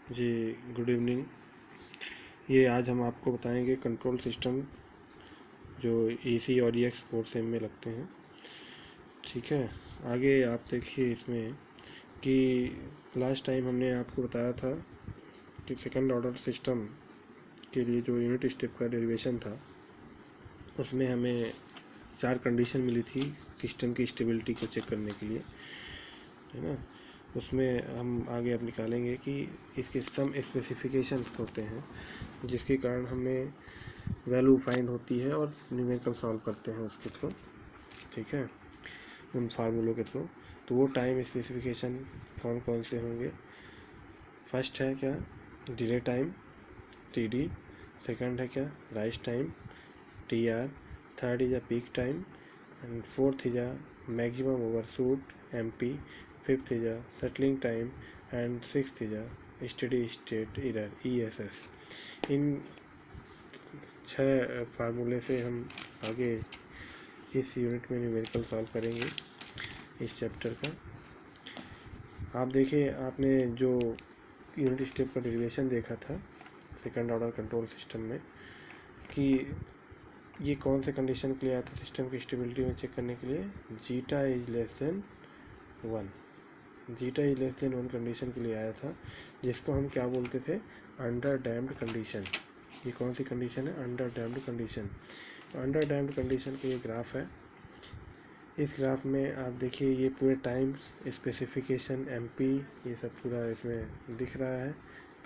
जी, good evening. ये आज हम आपको बताएंगे कंट्रोल सिस्टम जो एसी और EX पोर्ट सेम में लगते हैं। ठीक है, आगे आप देखिए इसमें कि लास्ट टाइम हमने आपको बताया था कि सेकंड ऑर्डर सिस्टम के लिए जो यूनिट स्टेप का डेरिवेशन था उसमें हमें 4 कंडीशन मिली थी सिस्टम की स्टेबिलिटी को चेक करने के लिए, है ना। उसमें हम आगे अब निकालेंगे कि इसके सम स्पेसिफिकेशंस होते हैं जिसके कारण हमें वैल्यू फाइंड होती है और न्यूमेरिकल सॉल्व करते हैं उसके थ्रू। ठीक है, उन फार्मूलों के थ्रू। तो वो टाइम स्पेसिफिकेशन कौन कौन से होंगे? फर्स्ट है क्या, डिले टाइम TD। सेकंड है क्या, rise time TR। Third is a peak time and fourth is a maximum overshoot MP। Fifth is a settling time and sixth is a steady state error ESS। इन 6 फार्मूले से हम आगे इस unit में numerical solve करेंगे इस chapter का। आप देखिए, आपने जो यूनिट स्टेप का डेरिवेशन देखा था सेकंड ऑर्डर कंट्रोल सिस्टम में कि ये कौन से कंडीशन के लिए आया था सिस्टम की स्टेबिलिटी में चेक करने के लिए? Zeta is less than 1। Zeta is less than 1 condition के लिए आया था, जिसको हम क्या बोलते थे? Under damped condition. ये कौन सी कंडीशन है? Under damped condition. Under damped condition का ये ग्राफ है। इस ग्राफ में आप देखिए ये पूरे टाइम स्पेसिफिकेशन MP ये सब पूरा इसमें दिख रहा है,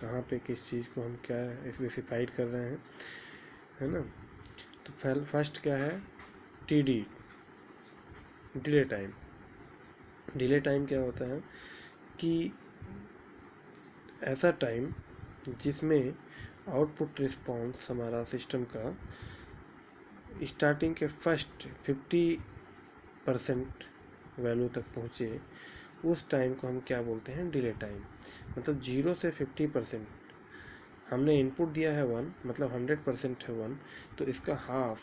कहाँ पे किस चीज़ को हम क्या स्पेसिफाइड कर रहे हैं, है ना। तो फर्स्ट क्या है? TD, delay time. Delay time क्या होता है कि ऐसा टाइम जिसमें आउटपुट रिस्पॉन्स हमारा सिस्टम का स्टार्टिंग के फर्स्ट 50% वैल्यू तक पहुँचे, उस टाइम को हम क्या बोलते हैं? Delay time. मतलब 0 से 50% हमने इनपुट दिया है 1, मतलब 100% है 1, तो इसका हाफ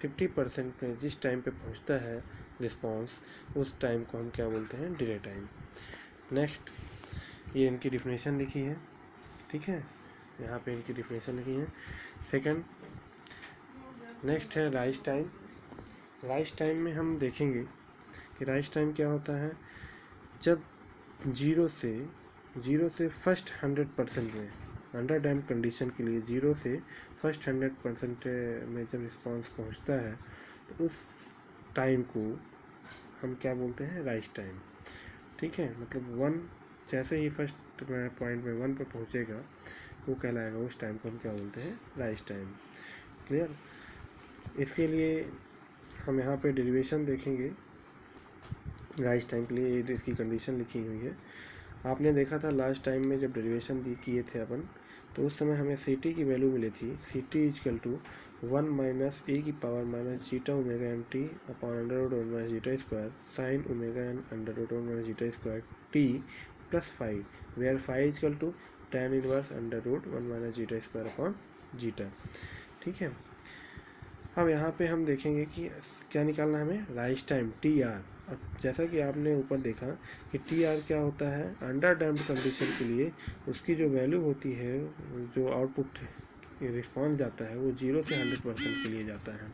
50% में जिस टाइम पे पहुंचता है रिस्पांस, उस टाइम को हम क्या बोलते हैं? Delay time. नेक्स्ट, ये इनकी डिफिनेशन लिखी है, ठीक है, यहाँ पे इनकी डिफिनेशन लिखी है। सेकंड, नेक्स्ट है राइज टाइम। राइज टाइम में हम देखेंगे कि राइज टाइम क्या होता है जब 0 से फर्स्ट 100% में, अंडर डैम्ड कंडीशन के लिए 0 से फर्स्ट 100% में जब रिस्पांस पहुंचता है तो उस टाइम को हम क्या बोलते हैं? Rise time. ठीक है, मतलब 1 जैसे ही फर्स्ट पॉइंट में 1 पर पहुंचेगा वो कहलाएगा, उस टाइम को हम क्या बोलते हैं? Rise time. क्लियर? इसके लिए हम यहाँ पे डेरिवेशन देखेंगे राइज टाइम के लिए। इसकी कंडीशन लिखी हुई है। आपने देखा था लास्ट टाइम में जब डेरिवेशन किए थे अपन, तो उस समय हमें CT की वैल्यू मिली थी। CT इजकल टू 1 माइनस ए की power minus zeta omega n t upon under root 1 minus zeta square sine omega n under root 1 minus zeta square t plus 5, where 5 is equal to tan inverse under root 1 minus zeta square upon zeta. ठीक है, अब यहाँ पे हम देखेंगे कि क्या निकालना है हमें? Rise time TR। और जैसा कि आपने ऊपर देखा कि TR क्या होता है? अंडर डैम्प्ड कंडीशन के लिए उसकी जो वैल्यू होती है, जो आउटपुट रिस्पॉन्स जाता है, वो 0 से 100% के लिए जाता है।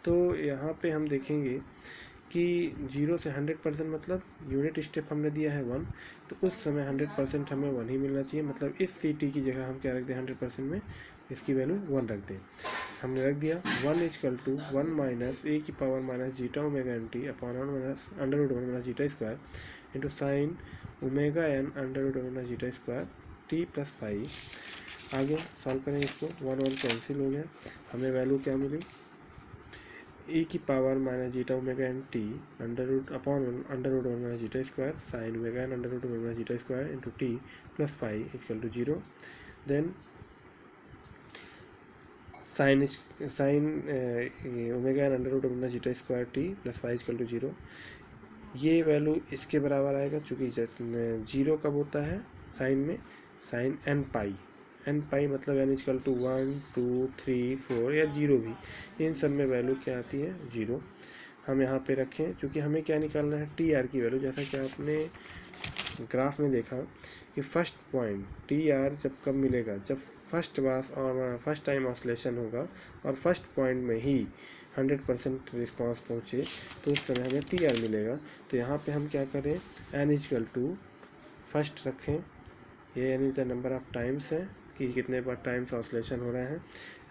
तो यहाँ पे हम देखेंगे कि 0 से 100% मतलब यूनिट स्टेप हमने दिया है 1, तो उस समय 100% हमें 1 ही मिलना चाहिए। मतलब इस CT की जगह हम क्या रख दें? 100% में इसकी वैल्यू 1 रख दें। हमने रख दिया 1 इजकल टू 1 माइनस ए की power minus zeta omega n t upon minus under root 1 minus zeta square into sine omega n under root 1 minus zeta square t plus 5। आगे सॉल्व करें इसको, 1 कैंसिल हो गया, हमें वैल्यू क्या मिली? ए की power minus zeta omega n t under root upon under root 1 minus zeta square sine omega n under root 1 minus zeta square into t plus 5 is equal to 0। Then sine omega n under root omega zeta square t plus 5 equal to 0। ये value इसके बराबर आएगा, चूँकि 0 कब होता है sign में? Sign n पाई मतलब एन इक्वल टू 1 2 3 4 या 0 भी, इन सब में वैल्यू क्या आती है? 0। हम यहाँ पे रखें, चूँकि हमें क्या निकालना है? TR की वैल्यू। जैसा कि आपने ग्राफ में देखा कि फर्स्ट पॉइंट टी आर जब कब मिलेगा, जब फर्स्ट टाइम ऑसिलेशन होगा और फर्स्ट पॉइंट में ही 100% रिस्पॉन्स पहुँचे, तो उस समय हमें टी आर मिलेगा। तो यहाँ पे हम क्या करें, एन इजकल टू फर्स्ट रखें, ये n is the number of times है कि कितने बार टाइम्स ऑसिलेशन हो रहे हैं,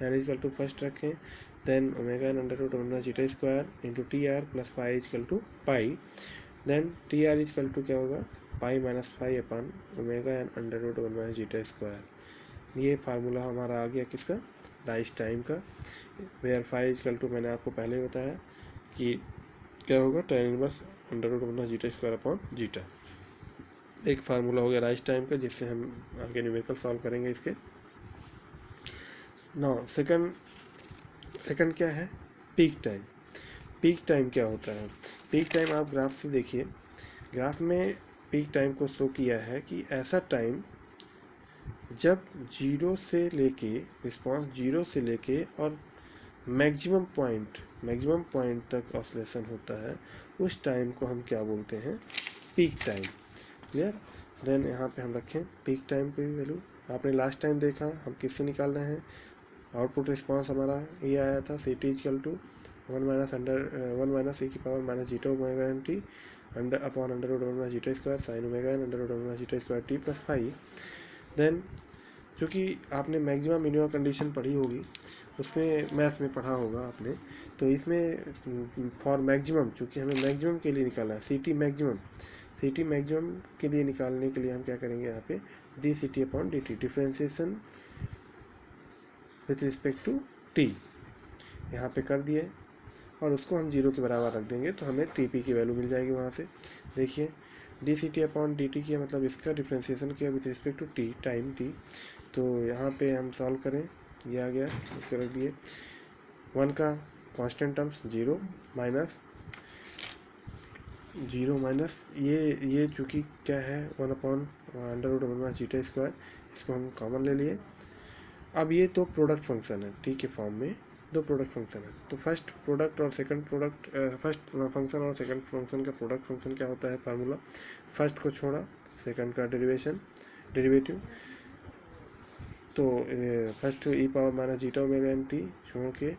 एन इजकल टू फर्स्ट रखें, then omega n under root omega zeta square into t r plus pi is equal to pi, then t r is equal to क्या होगा, pi minus pi upon omega n under root omega zeta square. ये formula हमारा आ गया किसका, rise time का, where phi is equal to मैंने आपको पहले ही बताया कि क्या होगा, tan inverse under root omega zeta square upon zeta. एक फार्मूला हो गया राइस टाइम का, जिससे हम आगे न्यूमेरिकल सॉल्व करेंगे इसके। नाउ सेकंड क्या है, पीक टाइम। पीक टाइम क्या होता है, पीक टाइम आप ग्राफ से देखिए, ग्राफ में पीक टाइम को शो किया है कि ऐसा टाइम जब रिस्पांस जीरो से लेके और मैक्सिमम पॉइंट तक ऑसिलेशन होता है, उस टाइम को हम क्या बोलते हैं, पीक टाइम। क्लियर। देन यहाँ पे हम रखें पीक टाइम पे भी वैल्यू, आपने लास्ट टाइम देखा हम किससे निकाल रहे हैं, आउटपुट रिस्पांस हमारा ये आया था, c t is equal to 1 - e की power minus zeta omega n t under root omega zeta square sine omega n under root omega zeta square t plus five. Then चूँकि आपने मैक्सिमम मिनिमम कंडीशन पढ़ी होगी, उसमें maths में पढ़ा होगा आपने, तो इसमें फॉर मैक्सिमम, चूँकि हमें मैक्सिमम के लिए निकालना है, सी टी मैक्सिमम के लिए निकालने के लिए हम क्या करेंगे, यहाँ पे d c t upon d t, differentiation with respect to t यहाँ पे कर दिए, और उसको हम जीरो के बराबर रख देंगे, तो हमें टी पी की वैल्यू मिल जाएगी वहाँ से। देखिए d c t upon d t किया, मतलब इसका डिफ्रेंसिएशन किया with respect to t, time t. तो यहाँ पे हम सॉल्व करें, ये आ गया, इसको रख दिए, 1 का कांस्टेंट टर्म्स जीरो माइनस ये चूँकि क्या है, 1 upon under root omega zeta square, इसको हम कॉमन ले लिए। अब ये तो प्रोडक्ट फंक्शन है, टी के फॉर्म में दो प्रोडक्ट फंक्शन है, तो फर्स्ट प्रोडक्ट और सेकंड प्रोडक्ट, फर्स्ट फंक्शन और सेकंड फंक्शन का प्रोडक्ट फंक्शन क्या होता है, फार्मूला, फर्स्ट को छोड़ा सेकंड का डेरिवेटिव, तो first e power minus zeta omega n t छोड़ के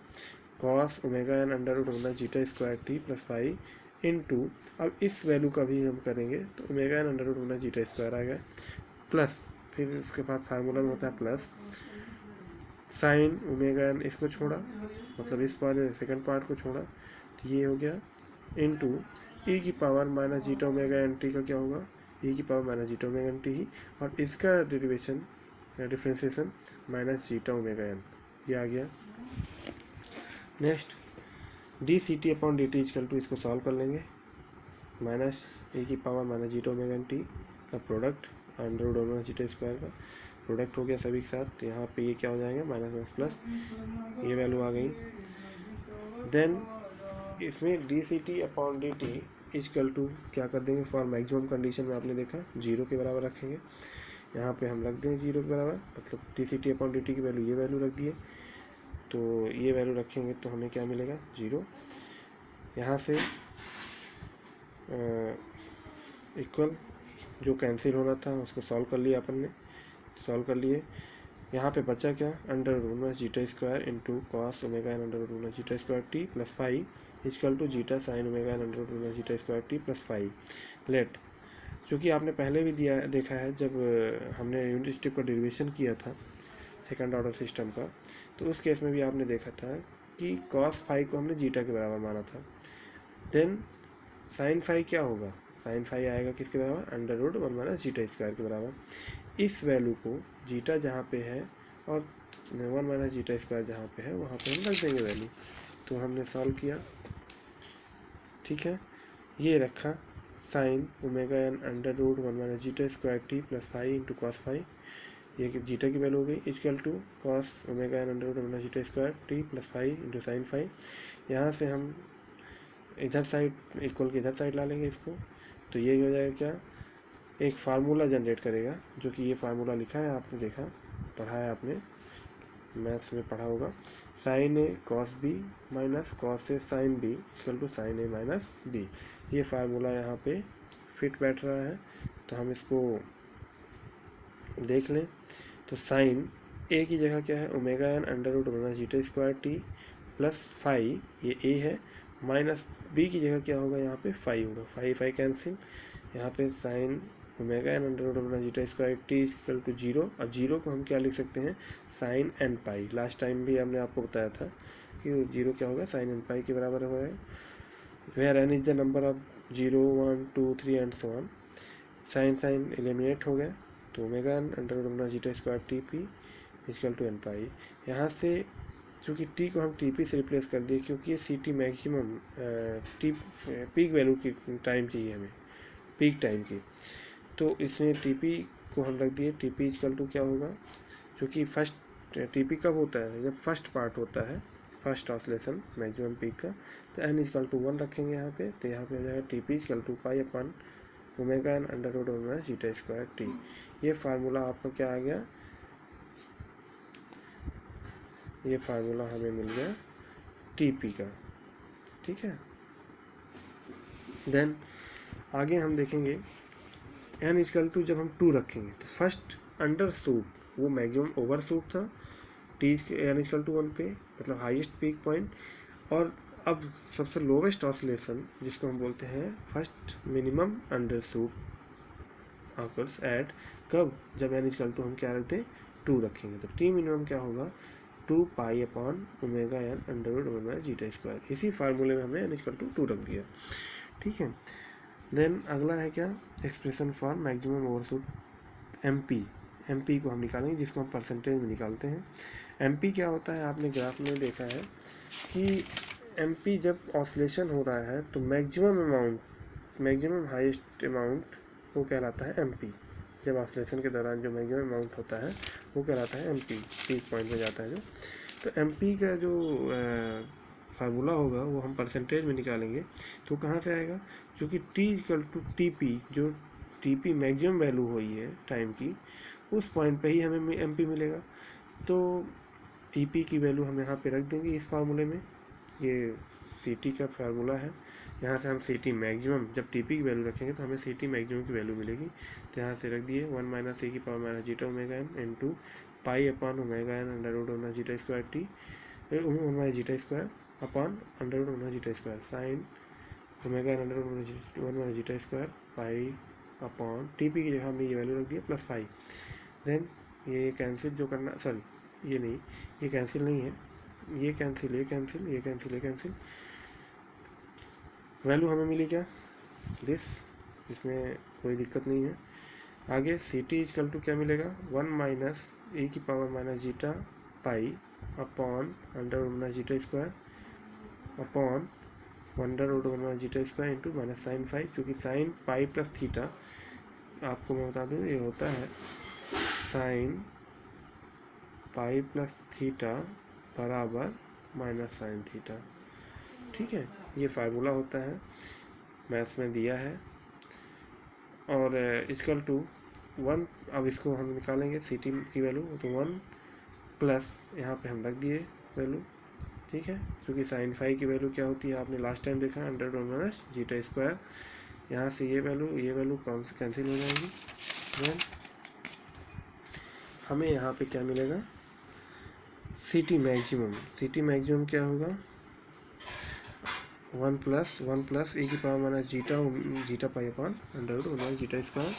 cos omega n under root omega zeta square t plus pi into, अब इस वैल्यू का भी हम करेंगे तो omega n under root omega zeta square आएगा, प्लस फिर उसके बाद फार्मूला में होता है प्लस साइन ओमेगा एन, इसको छोड़ा, मतलब इस वाले सेकंड पार्ट को छोड़ा, तो ये हो गया इनटू ई की power minus zeta omega n t का क्या होगा, ई की power minus zeta omega n t ही, और इसका डेरिवेशन या differentiation minus zeta omega n, ये आ गया। Next d c t upon d t is equal to, इसको सॉल्व कर लेंगे, माइनस ए की power minus zeta omega n t का product under root omega zeta square का प्रोडक्ट हो गया सभी के साथ, तो यहाँ पे ये क्या हो जाएगा, माइनस प्लस, ये वैल्यू आ गई। देन इसमें d c t upon d t is equal to क्या कर देंगे, फॉर मैक्सिमम कंडीशन में आपने देखा जीरो के बराबर रखेंगे, यहाँ पे हम रख दें जीरो के बराबर, मतलब d c t upon d t की वैल्यू, ये वैल्यू रख दिए, तो ये वैल्यू रखेंगे तो हमें क्या मिलेगा, जीरो। यहाँ से इक्वल जो कैंसिल होना था उसको सॉल्व कर लिया अपन ने, सॉल्व कर लिए। यहाँ पे बचा क्या, under root omega zeta square into cos omega n under root omega zeta square t plus five is equal to zeta sine omega n under root omega zeta square t plus five. Let, चूँकि आपने पहले भी देखा है जब हमने unit step का derivation किया था सेकंड ऑर्डर सिस्टम का, तो उस केस में भी आपने देखा था कि कॉस फाइव को हमने जीटा के बराबर माना था। देन साइन फाइव क्या होगा, साइन फाइव आएगा किसके बराबर, under root 1 minus zeta square के बराबर। इस वैल्यू को जीटा जहाँ पे है और 1 माइनस जीटा स्क्वायर जहाँ पे है वहाँ पे हम रख देंगे वैल्यू, तो हमने सॉल्व किया, ठीक है। ये रखा sine omega n under root 1 minus zeta square t plus five into cos five, ये जीटा की वैल्यू हो गई, is equal to cos omega n under root omega zeta square t plus five into sine five. यहाँ से हम इधर side equal के इधर साइड ला लेंगे इसको, तो ये हो जाएगा क्या, एक फार्मूला जनरेट करेगा, जो कि ये फार्मूला लिखा है, आपने देखा पढ़ा है, आपने मैथ्स में पढ़ा होगा, sine a cos b minus cos a sine b equal to sine a minus b. ये फार्मूला यहाँ पे फिट बैठ रहा है, तो हम इसको देख लें तो साइन ए की जगह क्या है omega n under root omega zeta square t plus phi, ये ए है, माइनस बी की जगह क्या होगा यहाँ पे फाई होगा, फाई कैंसिल, यहाँ पे sine omega n under root omega zeta square t equal to zero, और जीरो को हम क्या लिख सकते हैं sine n pi. Last time भी हमने आपको बताया था कि जीरो क्या होगा साइन एन पाई के बराबर होगा, where n is the number of 0 1 2 3 and so on. Sine eliminate हो गया तो omega n under root omega zeta square t p equal to n pi. यहाँ से चूँकि टी को हम टी पी से रिप्लेस कर दिए क्योंकि ये c t maximum t peak value की टाइम चाहिए हमें, पीक टाइम की, तो इसमें टी पी को हम रख दिए, टी पी इक्वल टू क्या होगा, क्योंकि फर्स्ट टी पी कब होता है जब फर्स्ट पार्ट होता है, फर्स्ट ऑसिलेशन मैक्सिमम पीक का, तो एन इक्वल टू 1 रखेंगे यहाँ पे, तो यहाँ पे हो जाएगा t p equal to pi upon omega n under root omega zeta square t. ये फार्मूला आपका क्या आ गया, ये फार्मूला हमें मिल गया टीपी का, ठीक है। देन आगे हम देखेंगे एन इक्वल टू जब हम 2 रखेंगे तो फर्स्ट अंडर सूट वो मैक्सिमम ओवर सूट था टी एन इक्वल टू 1 पे, मतलब हाईएस्ट पीक पॉइंट, और अब सबसे लोवेस्ट ऑसिलेशन जिसको हम बोलते हैं first minimum under suit occurs eight कब, जब एन इक्वल टू हम क्या रखते हैं 2 रखेंगे, तो टी मिनिमम क्या होगा 2 pi upon omega n under root omega zeta square. इसी फार्मूले में हमने एन इक्वल टू 2 रख दिया, ठीक है। देन अगला है क्या expression for maximum overshoot MP को हम निकालेंगे, जिसको हम परसेंटेज में निकालते हैं। एमपी क्या होता है, आपने ग्राफ में देखा है कि एमपी जब ऑसिलेशन हो रहा है तो मैक्सिमम हाईएस्ट अमाउंट वो कहलाता है एमपी। जब ऑसिलेशन के दौरान जो मैक्सिमम अमाउंट होता है वो कहलाता है एमपी, पीक पॉइंट में जाता है जो। तो एमपी का जो फार्मूला होगा वो हम परसेंटेज में निकालेंगे, तो कहाँ से आएगा, क्योंकि t equal to t p, जो टी पी मैक्सिमम वैल्यू हुई है टाइम की, उस पॉइंट पे ही हमें एमपी मिलेगा। तो टी पी की वैल्यू हम यहाँ पे रख देंगे इस फार्मूले में, ये सी टी का फार्मूला है। यहाँ से हम सी टी मैक्सिमम जब टी पी की वैल्यू रखेंगे तो हमें सी टी मैक्सिमम की वैल्यू मिलेगी, तो यहाँ से रख दिए 1 माइनस ए की power minus zeta omega n into pi upon omega n under root omega zeta square t omega zeta square upon under root omega zeta square sine omega n under root omega zeta square pi upon t p की जगह हमने ये value रख दिया plus pi. Then ये cancel जो करना, sorry ये नहीं, ये कैंसिल नहीं है, ये कैंसिल, ये कैंसिल, ये कैंसिल, ये कैंसिल, वैल्यू हमें मिली क्या दिस, इसमें कोई दिक्कत नहीं है। आगे सी टी इक्वल टू क्या मिलेगा 1 माइनस ए की power minus zeta pi upon under root zeta square upon under root zeta square into minus sine phi, क्योंकि साइन पाई प्लस थीटा आपको मैं बता दूँ ये होता है साइन पाई प्लस थीटा बराबर माइनस साइन थीटा, ठीक है। ये फार्मूला होता है, मैथ्स में दिया है, और इक्वल टू 1, अब इसको हम निकालेंगे सी टी की वैल्यू, तो 1 प्लस यहाँ पे हम रख दिए वैल्यू, ठीक है, क्योंकि साइन फाई की वैल्यू क्या होती है आपने लास्ट टाइम देखा under root minus zeta square. यहाँ से ये वैल्यू कैंसिल हो जाएगी। देन हमें यहाँ पे क्या मिलेगा सी टी मैक्सिमम क्या होगा 1 प्लस ए की power minus zeta pi upon under root omega zeta square.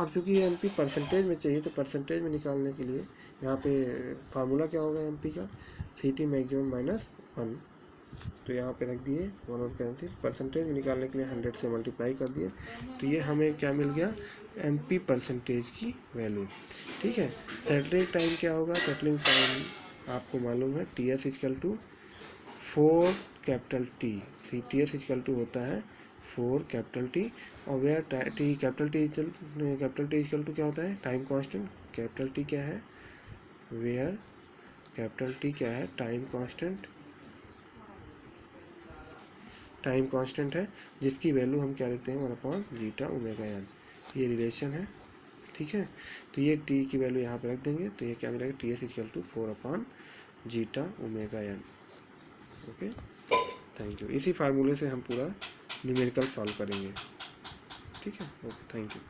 अब चूँकि ये एमपी परसेंटेज में चाहिए तो परसेंटेज में निकालने के लिए यहाँ पे फार्मूला क्या होगा एमपी का सी टी मैक्सिमम माइनस 1, तो यहाँ पे रख दिए 1 और कैंसिल, परसेंटेज में निकालने के लिए 100 से मल्टीप्लाई कर दिए, तो ये हमें क्या मिल गया एमपी परसेंटेज की वैल्यू, ठीक है। सेटलिंग टाइम क्या होगा, सेटलिंग टाइम आपको मालूम है t s equal to 4 capital t, t s equal to होता है 4 कैपिटल टी, और where t capital t equal to क्या होता है टाइम कांस्टेंट, कैपिटल टी क्या है वेयर कैपिटल टी क्या है टाइम कांस्टेंट है, जिसकी वैल्यू हम क्या लिखते हैं 1 जीटा ओमेगा एन, ये रिलेशन है, ठीक है। तो ये टी की वैल्यू यहाँ पे रख देंगे, तो ये क्या मिलेगा t s equal to 4 zeta omega n. Okay, thank you. इसी फार्मूले से हम पूरा न्यूमेरिकल सॉल्व करेंगे, ठीक है। Okay, thank you.